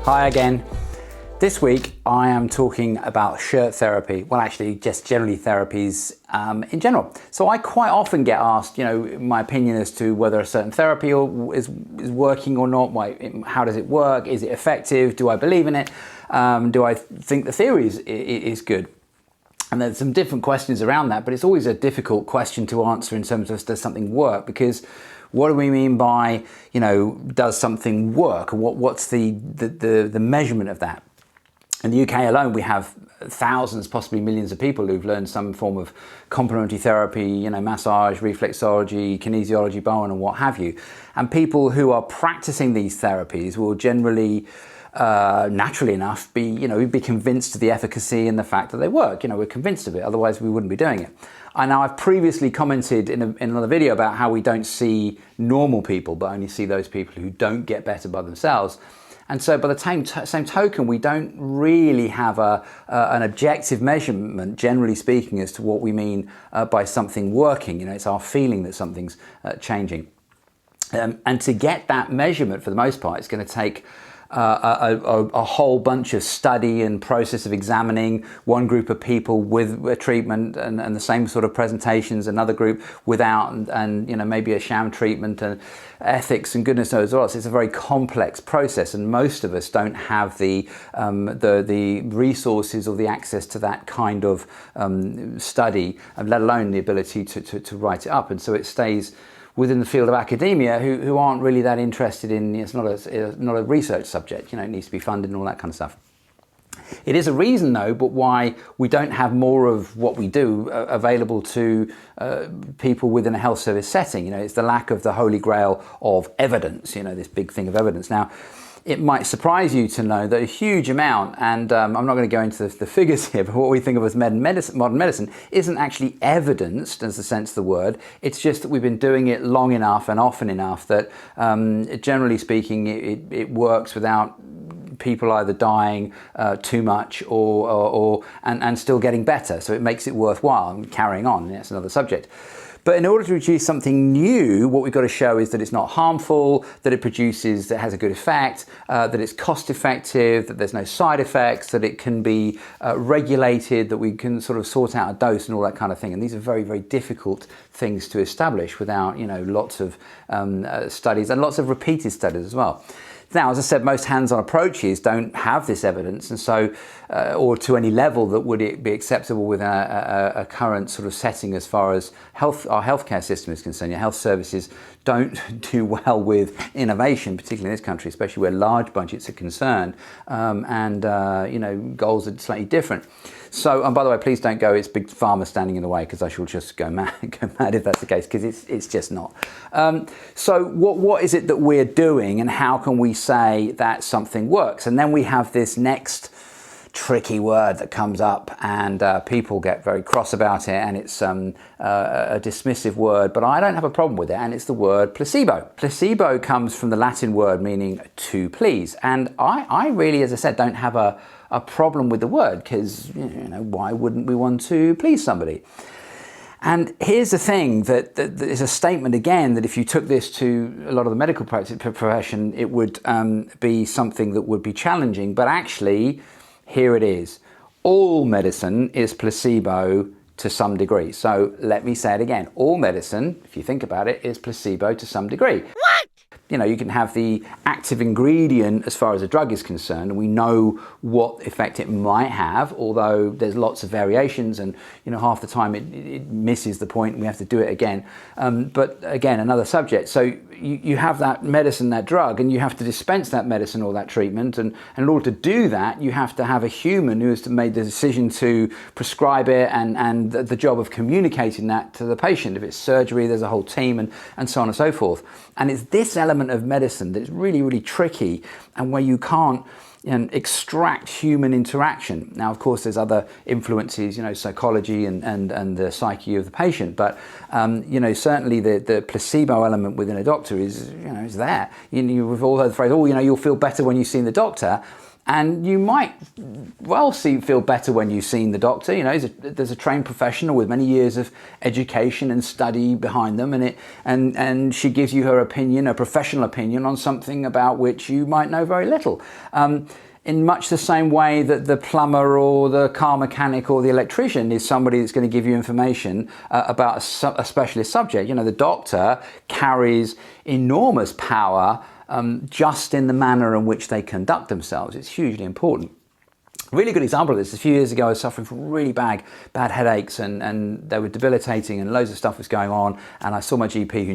Hi again. This week I am talking about shirt therapy. Well, actually just generally therapies in general. So I quite often get asked, my opinion as to whether a certain therapy is working or not. How does it work? Is it effective? Do I believe in it? Do I think the theory is good? And there's some different questions around that, but it's always a difficult question to answer in terms of does something work? Because what do we mean by, does something work? What's the measurement of that? In the UK alone, we have thousands, possibly millions of people who've learned some form of complementary therapy, massage, reflexology, kinesiology, Bowen, and what have you. And people who are practicing these therapies will generally, naturally enough, be convinced of the efficacy and the fact that they work. We're convinced of it, otherwise we wouldn't be doing it. I know I've previously commented in another video about how we don't see normal people, but only see those people who don't get better by themselves. And so by the same token, we don't really have an objective measurement, generally speaking, as to what we mean by something working. It's our feeling that something's changing. And to get that measurement, for the most part, it's going to take a whole bunch of study and process of examining one group of people with a treatment and the same sort of presentations, another group without, and maybe a sham treatment, and ethics and goodness knows what else. It's a very complex process, and most of us don't have the resources or the access to that kind of study, let alone the ability to write it up. And so it stays within the field of academia who aren't really that interested in, it's not a research subject, it needs to be funded and all that kind of stuff. It is a reason though, but why we don't have more of what we do available to people within a health service setting. It's the lack of the holy grail of evidence, this big thing of evidence. Now, it might surprise you to know that a huge amount, and I'm not going to go into the figures here, but what we think of as modern medicine isn't actually evidenced as the sense of the word. It's just that we've been doing it long enough and often enough that generally speaking it works without people either dying too much and still getting better. So it makes it worthwhile and carrying on. That's another subject. But in order to produce something new, what we've got to show is that it's not harmful, that it has a good effect, that it's cost effective, that there's no side effects, that it can be regulated, that we can sort of sort out a dose and all that kind of thing. And these are very, very difficult things to establish without, lots of studies and lots of repeated studies as well. Now, as I said, most hands-on approaches don't have this evidence, and so, or to any level that would it be acceptable within a current sort of setting as far as our healthcare system is concerned. Health services don't do well with innovation, particularly in this country, especially where large budgets are concerned, and goals are slightly different. So, and by the way, please don't go, it's big pharma standing in the way, because I shall just go mad if that's the case, because it's just not. So what is it that we're doing, and how can we say that something works? And then we have this next tricky word that comes up, and people get very cross about it, and it's a dismissive word, but I don't have a problem with it, and it's the word placebo. Placebo comes from the Latin word meaning to please, and I really, as I said, don't have a problem with the word, because why wouldn't we want to please somebody? And here's the thing, that is a statement again that if you took this to a lot of the medical profession, it would be something that would be challenging. But actually, here it is. All medicine is placebo to some degree. So let me say it again. All medicine, if you think about it, is placebo to some degree. What? You can have the active ingredient as far as a drug is concerned, and we know what effect it might have, although there's lots of variations, and half the time it misses the point and we have to do it again. But again, another subject. So you have that medicine, that drug, and you have to dispense that medicine or that treatment, and in order to do that, you have to have a human who has made the decision to prescribe it, and the job of communicating that to the patient. If it's surgery, there's a whole team, and so on and so forth. And it's this element of medicine that's really, really tricky, and where you can't extract human interaction. Now, of course, there's other influences, psychology and the psyche of the patient, but certainly the placebo element within a doctor is there. We've all heard the phrase, you'll feel better when you've seen the doctor. And you might well feel better when you've seen the doctor. You know, there's a trained professional with many years of education and study behind them, and she gives you her opinion, a professional opinion on something about which you might know very little. In much the same way that the plumber or the car mechanic or the electrician is somebody that's going to give you information about a specialist subject. You know, the doctor carries enormous power just in the manner in which they conduct themselves. It's hugely important. A really good example of this, a few years ago I was suffering from really bad headaches, and they were debilitating, and loads of stuff was going on, and I saw my GP who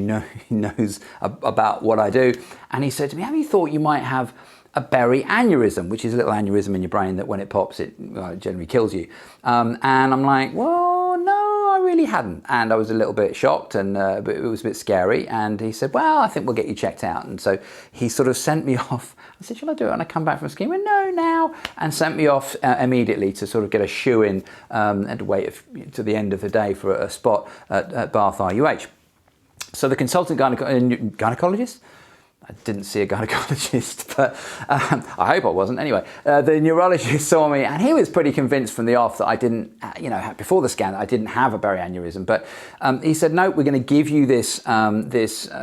knows about what I do, and he said to me, have you thought you might have a berry aneurysm, which is a little aneurysm in your brain that when it pops, it generally kills you. And I'm like, well, no, I really hadn't. And I was a little bit shocked, and but it was a bit scary. And he said, well, I think we'll get you checked out. And so he sort of sent me off. I said, shall I do it when I come back from skiing? He went, no, now. And sent me off immediately to sort of get a shoe in and to wait to the end of the day for a spot at Bath RUH. So the consultant gynecologist, I didn't see a gynecologist, but I hope I wasn't. Anyway, the neurologist saw me, and he was pretty convinced from the off that I didn't, before the scan, I didn't have a berry aneurysm. But he said, no, we're going to give you this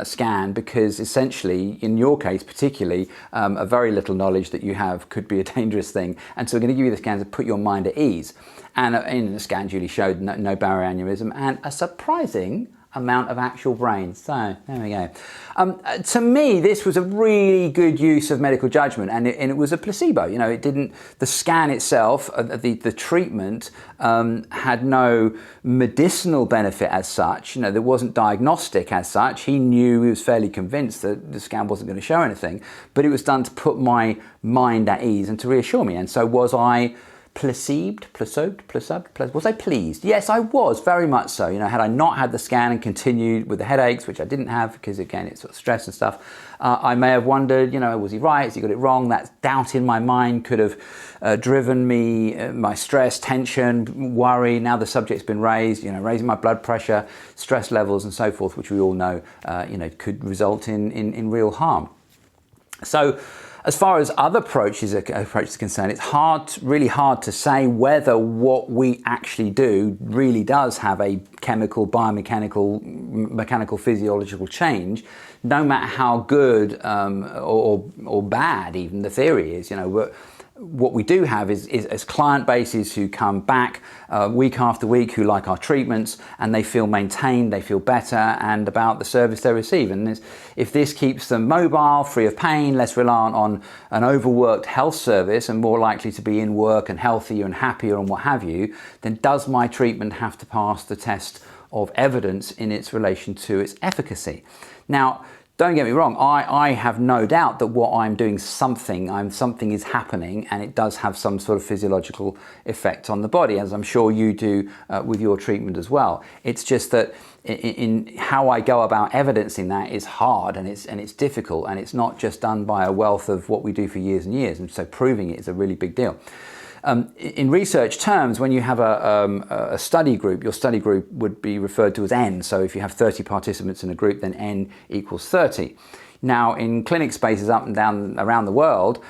scan because essentially, in your case particularly, a very little knowledge that you have could be a dangerous thing. And so we're going to give you the scan to put your mind at ease. And in the scan, Julie showed no berry aneurysm and a surprising amount of actual brain. So there we go. To me, this was a really good use of medical judgment, and it was a placebo. You know, it didn't. The scan itself, the treatment, had no medicinal benefit as such. You know, there wasn't diagnostic as such. He was fairly convinced that the scan wasn't going to show anything, but it was done to put my mind at ease and to reassure me. And so, was I placebed? Was I pleased? Yes, I was, very much so. You know, had I not had the scan and continued with the headaches, which I didn't have because again it's sort of stress and stuff, I may have wondered, you know, was he right? Has he got it wrong? That doubt in my mind could have driven me, my stress, tension, worry. Now the subject's been raised, you know, raising my blood pressure, stress levels and so forth, which we all know, could result in real harm. So, as far as other approaches are concerned, it's really hard to say whether what we actually do really does have a chemical, biomechanical, mechanical, physiological change, no matter how good or bad even the theory is. You know, what we do have is client bases who come back week after week, who like our treatments, and they feel maintained, they feel better, and about the service they receive. And if this keeps them mobile, free of pain, less reliant on an overworked health service, and more likely to be in work and healthier and happier and what have you, then does my treatment have to pass the test of evidence in its relation to its efficacy? Now, don't get me wrong, I have no doubt that what I'm doing something is happening, and it does have some sort of physiological effect on the body, as I'm sure you do with your treatment as well. It's just that in how I go about evidencing that is hard, and it's difficult, and it's not just done by a wealth of what we do for years and years, and so proving it is a really big deal. In research terms, when you have a study group, your study group would be referred to as N. So if you have 30 participants in a group, then N equals 30. Now, in clinic spaces up and down around the world,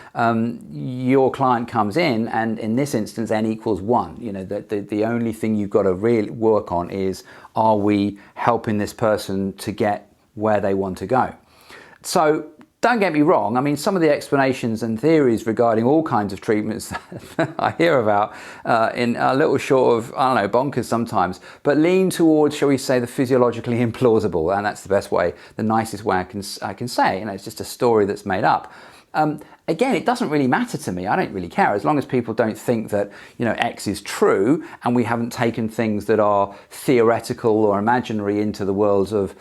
your client comes in, and in this instance, N equals 1. You know, the only thing you've got to really work on is, are we helping this person to get where they want to go? So, don't get me wrong, I mean, some of the explanations and theories regarding all kinds of treatments that I hear about in a little short of, I don't know, bonkers sometimes, but lean towards, shall we say, the physiologically implausible, and that's the best way, the nicest way I can say. You know, it's just a story that's made up. Again, it doesn't really matter to me. I don't really care, as long as people don't think that, you know, X is true, and we haven't taken things that are theoretical or imaginary into the worlds of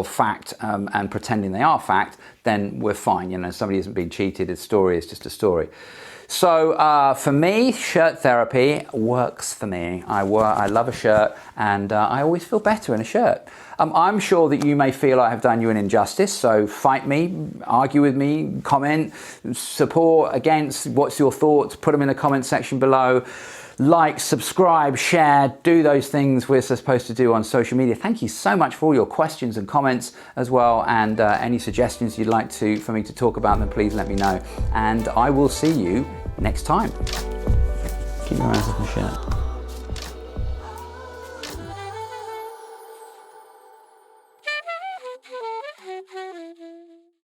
fact and pretending they are fact. Then we're fine. You know, somebody isn't being cheated. A story is just a story. So for me, shirt therapy works for me. I love a shirt, and I always feel better in a shirt. I'm sure that you may feel I have done you an injustice, so fight me, argue with me, comment, support, against, what's your thoughts, put them in the comment section below. like, subscribe, share, do those things we're supposed to do on social media. Thank you so much for all your questions and comments as well, and any suggestions you'd like for me to talk about, then please let me know. And I will see you next time. Keep your eyes off my shirt.